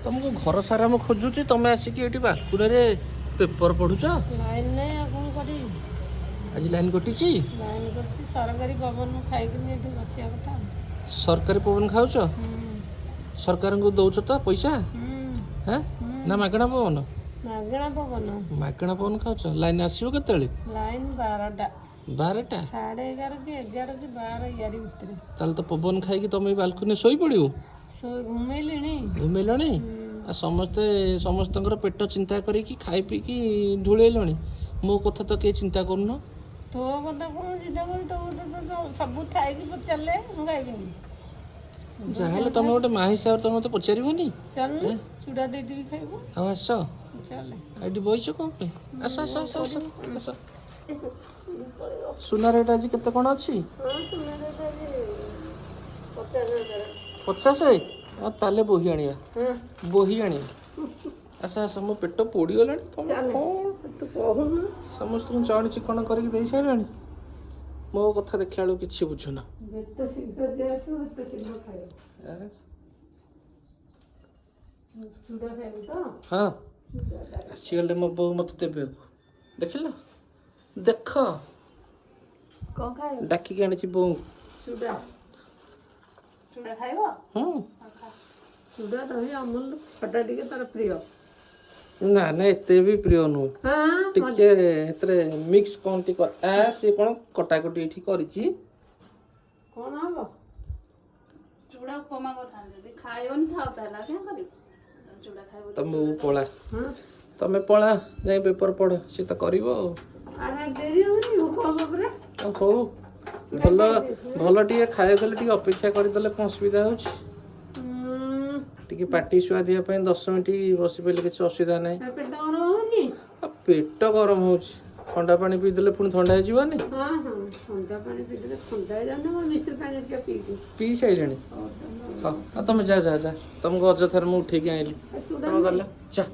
तुमको घर सारा मुझे खोजुची तुम आसिक ये बाकुरे पेपर पढ़ुच लाइन नहीं कौन करी आज लाइन कटी लाइन करती सरकारी पवन खाइक बसिया कथा सरकारी पवन खाऊच सरकार को दौच तो पैसा हाँ ना मागणा पवन मागणा पवन मागणा पवन खाऊच लाइन आसो के लाइन 12टा 12टा 11:30 कि 11 कि 12 यारी भितर ताल तो पवन खाई तुम बालकनी शोई पड़ो घुमेली घुमेलणी आ समस्ते समस्त पेट चिंता करी खाई पी की ढूलेल मो कथा तो किए चिंता करूँ तो कथा कौन चिंता कर सब थाई पचारे मुझे जहाँ तुम गोटे माँ हिसाब से मत पचारनी चल चूड़ा देदेवी खाइबू हाँ आस चल ये बहीच कौन पे आस आस आस आस आस सुना रेट आज केते कौन अच्छी 50 ताले बोही आनिया बोही आनिया आस आस मो पेट पोड़गला समस्त चाउनी चिकन करके दे सारे मो कथा देखला बेलू कि बुझुना हाँ आसीगले मो बो मत देवे देख देख डाकिक आनी बो चूड़ा खाइब चूड़ा दही अमूल खटा टिके तार प्रिय ना ना एते भी प्रिय नु टिके एतरे मिक्स कोन टी कर आ से कोन कटाकटी एठी करिछि कोन हबो चूड़ा उपमा करथान जदी खाइबन थाउ ताला के करिब चूड़ा खाइबो तम पळा तमे पळा जाई पेपर पढ से त करिवो आरे देरी होनी उपमा करे हो भल भल टिके खाए गले टिके अपेक्षा करदेले कौन असुविधा होछि टिके पार्टी सुआदिया 10 मिनिट बसी पड़े किसी असुविधा ना पेट गरम होनी पेट गरम हो ठंडा पानी पीदे पुणी ठंडा होनी ठंडा पानी पीदे ठंडा हो मिश्र पानी पी सारे हाँ तुम जा जा जा तुमको अजथार मुझे उठेक आइली तुम गल जा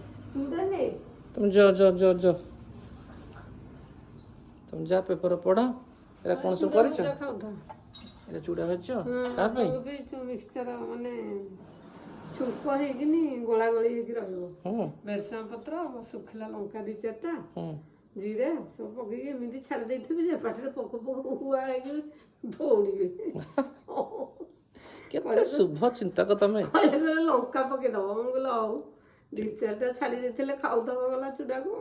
तुम जा जा जा जा तुम जा पेपर पढ़ एरा कौन सब कर चूड़ा खाच मिक्सचर माने छुक होगी गोला गोली बेरसुआ पत्र सुखला लंका 2-4टा जीरा सब पकईक एमती छाड़ी जे पाटे पक पक हुआ दौड़े केते शुभ चिंतक तमें लंका पकईदब मुझे 2-4टा छाड़ी खाऊ गला चूड़ा को।